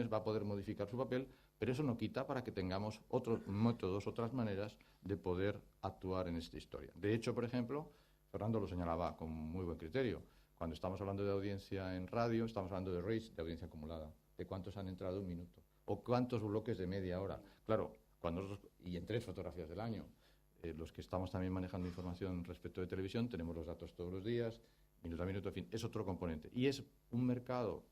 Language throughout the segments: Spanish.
televisiones va a poder modificar su papel, pero eso no quita para que tengamos otros métodos, otras maneras de poder actuar en esta historia. De hecho, por ejemplo, Fernando lo señalaba con muy buen criterio. Cuando estamos hablando de audiencia en radio, estamos hablando de rates, de audiencia acumulada, de cuántos han entrado un minuto, o cuántos bloques de media hora. Claro, y en 3 fotografías del año. Los que estamos también manejando información respecto de televisión, tenemos los datos todos los días, minuto a minuto, en fin, es otro componente. Y es un mercado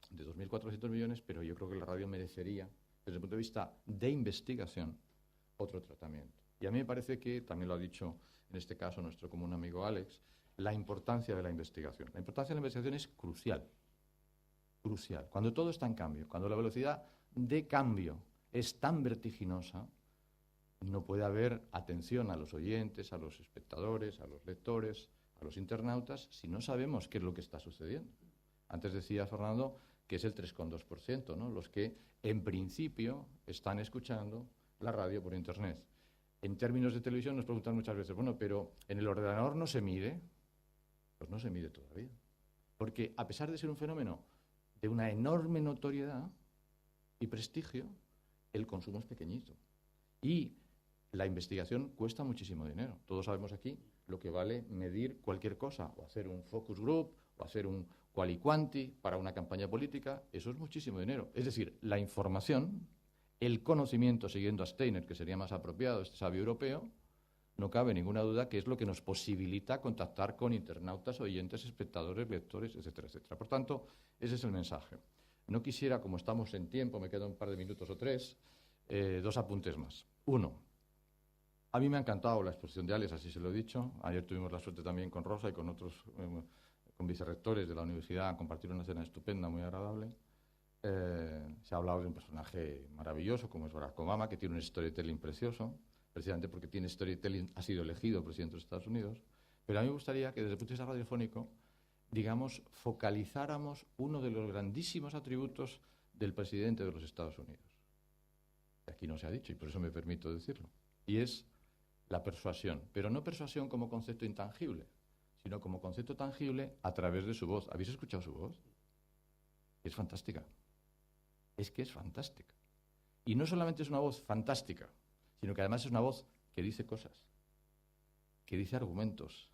de 2.400 millones, pero yo creo que la radio merecería, desde el punto de vista de investigación, otro tratamiento. Y a mí me parece que, también lo ha dicho en este caso nuestro común amigo Alex, la importancia de la investigación. La importancia de la investigación es crucial. Crucial. Cuando todo está en cambio, cuando la velocidad de cambio es tan vertiginosa, no puede haber atención a los oyentes, a los espectadores, a los lectores, a los internautas, si no sabemos qué es lo que está sucediendo. Antes decía Fernando que es el 3,2%, ¿no? Los que en principio están escuchando la radio por Internet. En términos de televisión nos preguntan muchas veces, bueno, pero ¿en el ordenador no se mide? Pues no se mide todavía. Porque a pesar de ser un fenómeno de una enorme notoriedad y prestigio, el consumo es pequeñito. Y la investigación cuesta muchísimo dinero. Todos sabemos aquí lo que vale medir cualquier cosa, o hacer un focus group, o hacer un quali quanti para una campaña política. Eso es muchísimo dinero. Es decir, la información, el conocimiento, siguiendo a Steiner, que sería más apropiado, este sabio europeo, no cabe ninguna duda que es lo que nos posibilita contactar con internautas, oyentes, espectadores, lectores, etcétera, etcétera. Por tanto, ese es el mensaje. No quisiera, como estamos en tiempo, me quedan un par de minutos o 3, 2 apuntes más. 1. A mí me ha encantado la exposición de Alex, así se lo he dicho. Ayer tuvimos la suerte también con Rosa y con otros, con vicerrectores de la universidad, a compartir una cena estupenda, muy agradable. Se ha hablado de un personaje maravilloso, como es Barack Obama, que tiene un storytelling precioso, precisamente porque tiene storytelling, ha sido elegido presidente de los Estados Unidos. Pero a mí me gustaría que desde el punto de vista radiofónico, digamos, focalizáramos uno de los grandísimos atributos del presidente de los Estados Unidos. Aquí no se ha dicho, y por eso me permito decirlo. Y es la persuasión, pero no persuasión como concepto intangible, sino como concepto tangible a través de su voz. ¿Habéis escuchado su voz? Es fantástica. Es que es fantástica. Y no solamente es una voz fantástica, sino que además es una voz que dice cosas, que dice argumentos.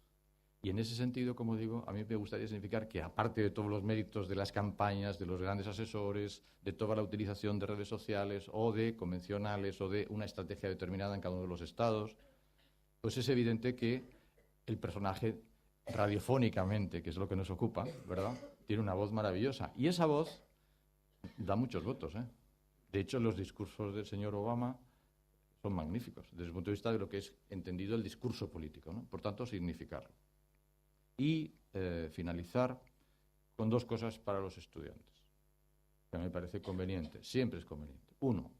Y en ese sentido, como digo, a mí me gustaría significar que, aparte de todos los méritos de las campañas, de los grandes asesores, de toda la utilización de redes sociales o de convencionales o de una estrategia determinada en cada uno de los estados, pues es evidente que el personaje radiofónicamente, que es lo que nos ocupa, ¿verdad?, tiene una voz maravillosa. Y esa voz da muchos votos, ¿eh? De hecho, los discursos del señor Obama son magníficos, desde el punto de vista de lo que es entendido el discurso político, ¿no? Por tanto, significarlo. Y finalizar con 2 cosas para los estudiantes, que me parece conveniente, siempre es conveniente. 1,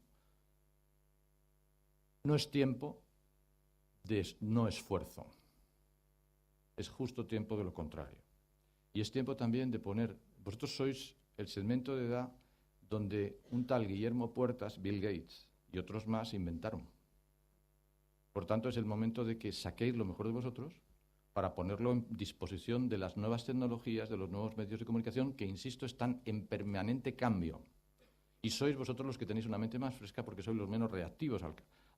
no es tiempo de no esfuerzo, es justo tiempo de lo contrario. Y es tiempo también de poner, vosotros sois el segmento de edad donde un tal Guillermo Puertas, Bill Gates y otros más inventaron. Por tanto, es el momento de que saquéis lo mejor de vosotros para ponerlo en disposición de las nuevas tecnologías, de los nuevos medios de comunicación, que, insisto, están en permanente cambio. Y sois vosotros los que tenéis una mente más fresca porque sois los menos reactivos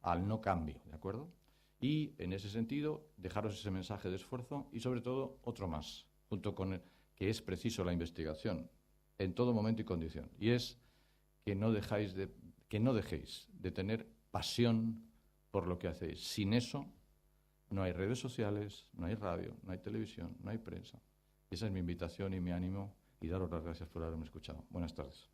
al no cambio, ¿de acuerdo? Y, en ese sentido, dejaros ese mensaje de esfuerzo y, sobre todo, otro más, junto con el que es preciso la investigación en todo momento y condición. Y es que no dejéis de tener pasión por lo que hacéis. Sin eso, no hay redes sociales, no hay radio, no hay televisión, no hay prensa. Esa es mi invitación y mi ánimo, y daros las gracias por haberme escuchado. Buenas tardes.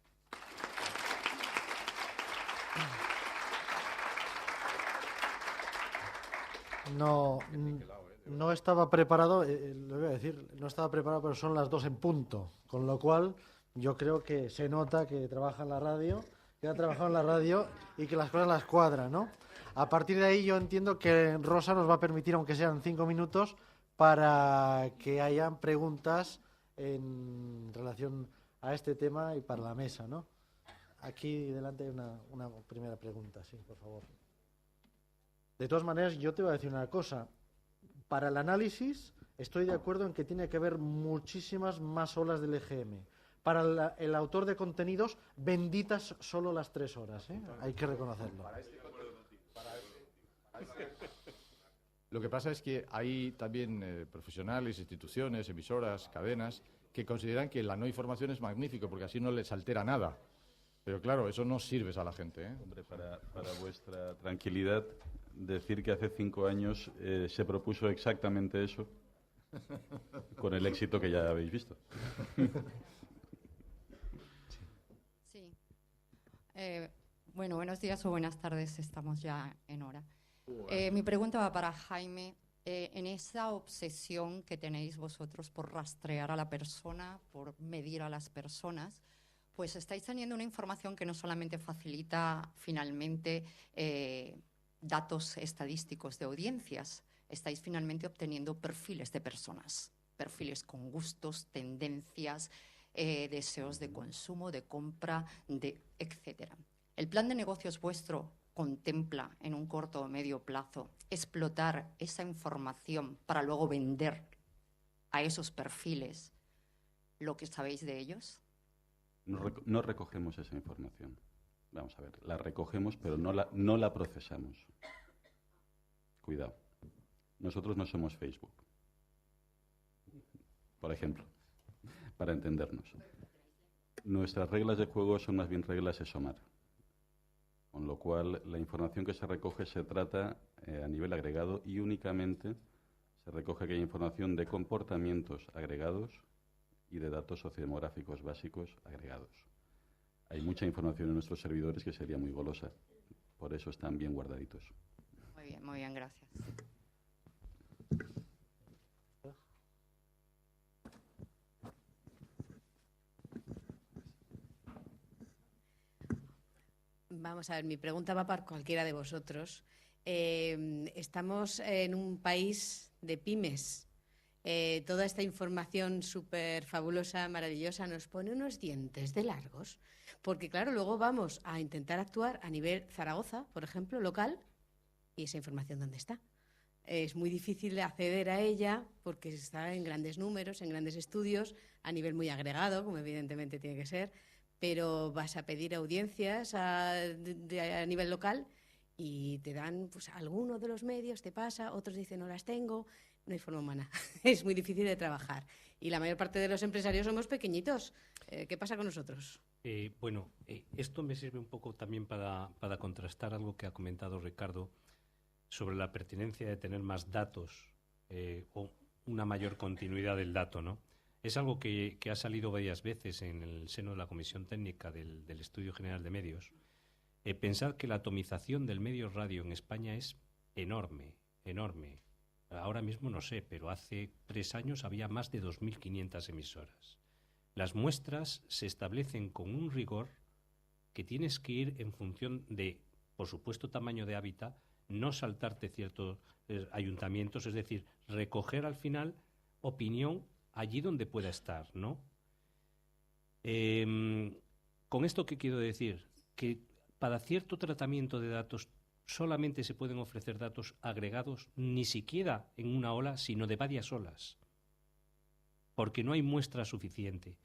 No estaba preparado, lo voy a decir, no estaba preparado, pero son las 2 en punto, con lo cual yo creo que se nota que trabaja en la radio, que ha trabajado en la radio y que las cosas las cuadra, ¿no? A partir de ahí yo entiendo que Rosa nos va a permitir, aunque sean 5 minutos, para que hayan preguntas en relación a este tema y para la mesa, ¿no? Aquí delante hay una primera pregunta, sí, por favor. De todas maneras, yo te voy a decir una cosa. Para el análisis estoy de acuerdo en que tiene que haber muchísimas más olas del EGM. para el autor de contenidos benditas solo las 3 horas, ¿eh? Hay que reconocerlo. Lo que pasa es que hay también profesionales, instituciones, emisoras, cadenas, que consideran que la no información es magnífico, porque así no les altera nada. Pero claro, eso no sirve a la gente, ¿eh? Hombre, para vuestra tranquilidad, decir que hace 5 años se propuso exactamente eso, con el éxito que ya habéis visto. Sí. Bueno, buenos días o buenas tardes, estamos ya en hora. Mi pregunta va para Jaime. En esa obsesión que tenéis vosotros por rastrear a la persona, por medir a las personas, pues estáis teniendo una información que no solamente facilita finalmente datos estadísticos de audiencias, estáis finalmente obteniendo perfiles de personas, perfiles con gustos, tendencias, deseos de consumo, de compra, etcétera. ¿El plan de negocios vuestro contempla en un corto o medio plazo explotar esa información para luego vender a esos perfiles lo que sabéis de ellos? No recogemos esa información. Vamos a ver, la recogemos, pero no la procesamos. Cuidado. Nosotros no somos Facebook, por ejemplo, para entendernos. Nuestras reglas de juego son más bien reglas ESOMAR, con lo cual la información que se recoge se trata a nivel agregado y únicamente se recoge aquella información de comportamientos agregados y de datos sociodemográficos básicos agregados. Hay mucha información en nuestros servidores que sería muy golosa, por eso están bien guardaditos. Muy bien, gracias. Vamos a ver, mi pregunta va para cualquiera de vosotros. Estamos en un país de pymes. Toda esta información súper fabulosa, maravillosa, nos pone unos dientes de largos. Porque, claro, luego vamos a intentar actuar a nivel Zaragoza, por ejemplo, local, y esa información, ¿dónde está? Es muy difícil acceder a ella porque está en grandes números, en grandes estudios, a nivel muy agregado, como evidentemente tiene que ser, pero vas a pedir audiencias a nivel local y te dan, pues, alguno de los medios, te pasa, otros dicen no las tengo, no hay forma humana. Es muy difícil de trabajar. Y la mayor parte de los empresarios somos pequeñitos. ¿Qué pasa con nosotros? Esto me sirve un poco también para contrastar algo que ha comentado Ricardo sobre la pertinencia de tener más datos o una mayor continuidad del dato, ¿no? Es algo que ha salido varias veces en el seno de la Comisión Técnica del Estudio General de Medios. Pensad que la atomización del medio radio en España es enorme, enorme. Ahora mismo no sé, pero hace 3 años había más de 2.500 emisoras. Las muestras se establecen con un rigor que tienes que ir en función de, por supuesto, tamaño de hábitat, no saltarte ciertos ayuntamientos, es decir, recoger al final opinión allí donde pueda estar, ¿no? ¿Con esto qué quiero decir? Que para cierto tratamiento de datos solamente se pueden ofrecer datos agregados, ni siquiera en una ola, sino de varias olas, porque no hay muestra suficiente.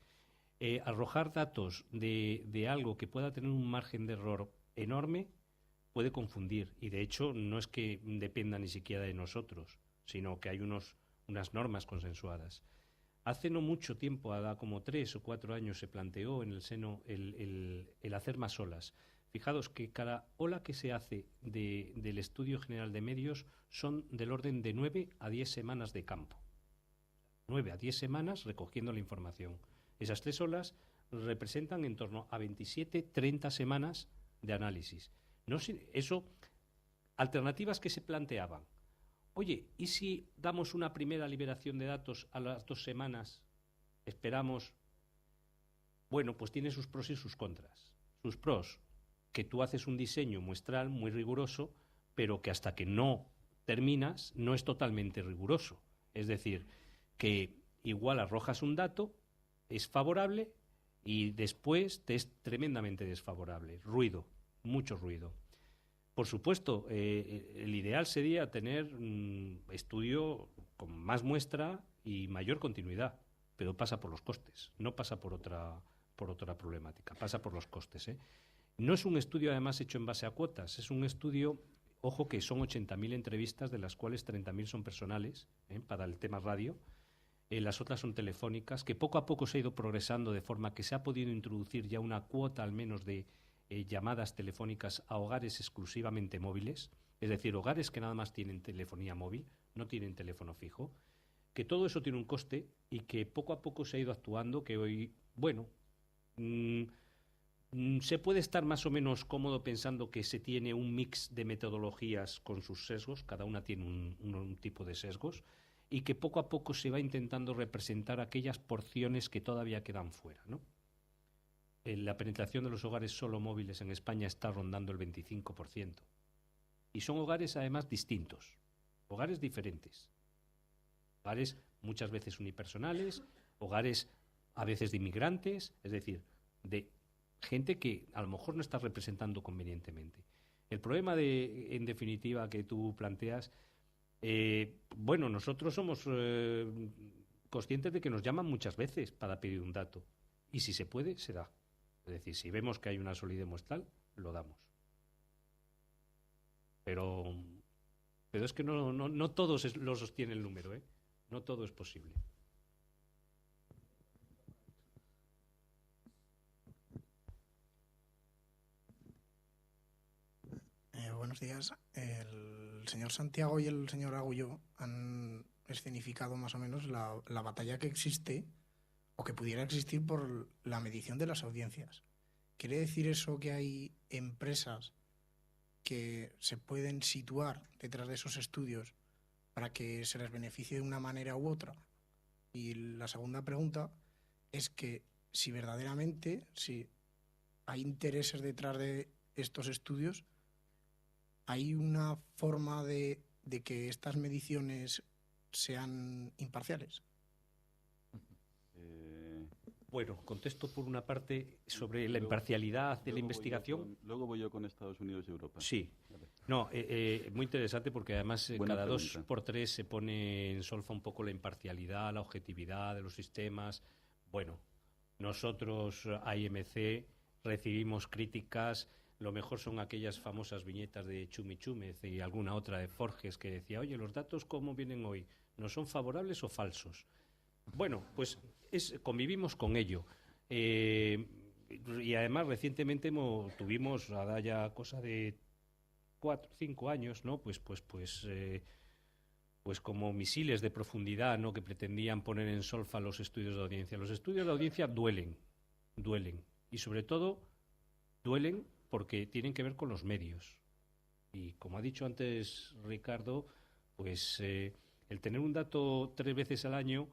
Arrojar datos de algo que pueda tener un margen de error enorme puede confundir, y de hecho no es que dependa ni siquiera de nosotros, sino que hay unas normas consensuadas. Hace no mucho tiempo, como 3 o 4 años, se planteó en el seno el hacer más olas. Fijaos que cada ola que se hace del Estudio General de Medios son del orden de 9 a 10 semanas de campo. 9 a 10 semanas recogiendo la información. Esas 3 olas representan en torno a 27-30 semanas de análisis. Alternativas que se planteaban. Oye, ¿y si damos una primera liberación de datos a las 2 semanas? Esperamos. Bueno, pues tiene sus pros y sus contras. Sus pros, que tú haces un diseño muestral muy riguroso, pero que hasta que no terminas no es totalmente riguroso. Es decir, que igual arrojas un dato, es favorable y después te es tremendamente desfavorable. Ruido, mucho ruido. Por supuesto, el ideal sería tener un estudio con más muestra y mayor continuidad, pero pasa por los costes, no pasa por otra por otra problemática, pasa por los costes, ¿eh? No es un estudio además hecho en base a cuotas, es un estudio, ojo que son 80.000 entrevistas, de las cuales 30.000 son personales, para el tema radio. Las otras son telefónicas, que poco a poco se ha ido progresando de forma que se ha podido introducir ya una cuota al menos de llamadas telefónicas a hogares exclusivamente móviles, es decir, hogares que nada más tienen telefonía móvil, no tienen teléfono fijo, que todo eso tiene un coste y que poco a poco se ha ido actuando, que hoy, bueno, se puede estar más o menos cómodo pensando que se tiene un mix de metodologías con sus sesgos, cada una tiene un tipo de sesgos, y que poco a poco se va intentando representar aquellas porciones que todavía quedan fuera, ¿no? La penetración de los hogares solo móviles en España está rondando el 25%. Y son hogares además distintos, hogares diferentes. Hogares muchas veces unipersonales, hogares a veces de inmigrantes, es decir, de gente que a lo mejor no está representando convenientemente. El problema en definitiva, que tú planteas, bueno, nosotros somos conscientes de que nos llaman muchas veces para pedir un dato. Y si se puede, se da. Es decir, si vemos que hay una solidez muestral, lo damos. Pero es que no todos lo sostiene el número, ¿eh? No todo es posible. Buenos días. El señor Santiago y el señor Agulló han escenificado más o menos la batalla que existe o que pudiera existir por la medición de las audiencias. ¿Quiere decir eso que hay empresas que se pueden situar detrás de esos estudios para que se les beneficie de una manera u otra? Y la segunda pregunta es que si verdaderamente, si hay intereses detrás de estos estudios, ¿hay una forma de que estas mediciones sean imparciales? Bueno, contesto por una parte sobre la imparcialidad de la investigación. Luego voy yo con Estados Unidos y Europa. Sí. No, muy interesante porque además cada 2 por 3 se pone en solfa un poco la imparcialidad, la objetividad de los sistemas. Bueno, nosotros, AIMC, recibimos críticas. Lo mejor son aquellas famosas viñetas de Chumi Chúmez y alguna otra de Forges que decía, oye, ¿los datos cómo vienen hoy? ¿No son favorables o falsos? Bueno, pues convivimos con ello. Y además recientemente tuvimos, a ya cosa de 4 o 5 años, ¿no? Pues como misiles de profundidad, ¿no? Que pretendían poner en solfa los estudios de audiencia. Los estudios de audiencia duelen. Y sobre todo duelen porque tienen que ver con los medios. Y como ha dicho antes Ricardo, pues el tener un dato 3 veces al año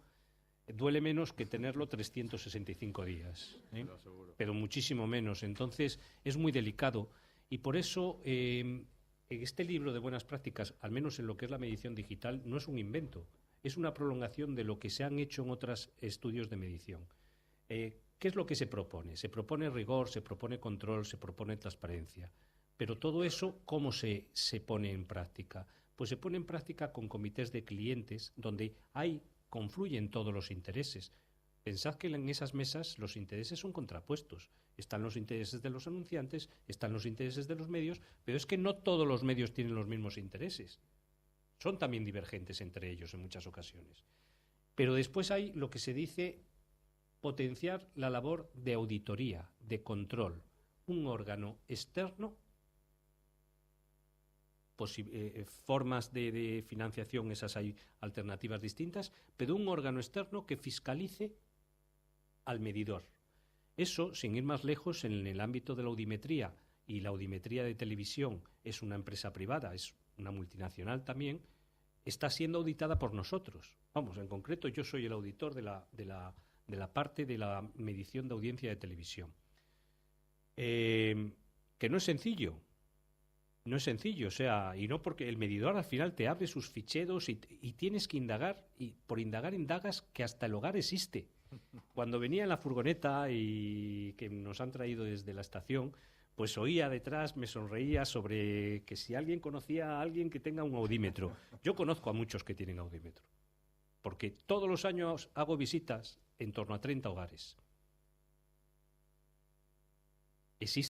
duele menos que tenerlo 365 días, ¿eh? Pero muchísimo menos. Entonces es muy delicado. Y por eso este libro de buenas prácticas, al menos en lo que es la medición digital, no es un invento. Es una prolongación de lo que se han hecho en otros estudios de medición. ¿Qué es lo que se propone? Se propone rigor, se propone control, se propone transparencia. Pero todo eso, ¿cómo se pone en práctica? Pues se pone en práctica con comités de clientes donde confluyen todos los intereses. Pensad que en esas mesas los intereses son contrapuestos. Están los intereses de los anunciantes, están los intereses de los medios, pero es que no todos los medios tienen los mismos intereses. Son también divergentes entre ellos en muchas ocasiones. Pero después hay lo que se dice potenciar la labor de auditoría, de control. Un órgano externo, formas de financiación, esas hay alternativas distintas, pero un órgano externo que fiscalice al medidor. Eso, sin ir más lejos, en el ámbito de la audiometría, y la audiometría de televisión es una empresa privada, es una multinacional también, está siendo auditada por nosotros. Vamos, en concreto yo soy el auditor de la parte de la medición de audiencia de televisión. Que no es sencillo. No es sencillo, o sea, y no porque el medidor al final te abre sus ficheros y tienes que indagar, y por indagar indagas que hasta el hogar existe. Cuando venía en la furgoneta y que nos han traído desde la estación, pues oía detrás, me sonreía sobre que si alguien conocía a alguien que tenga un audímetro. Yo conozco a muchos que tienen audímetro, porque todos los años hago visitas en torno a 30 hogares. existe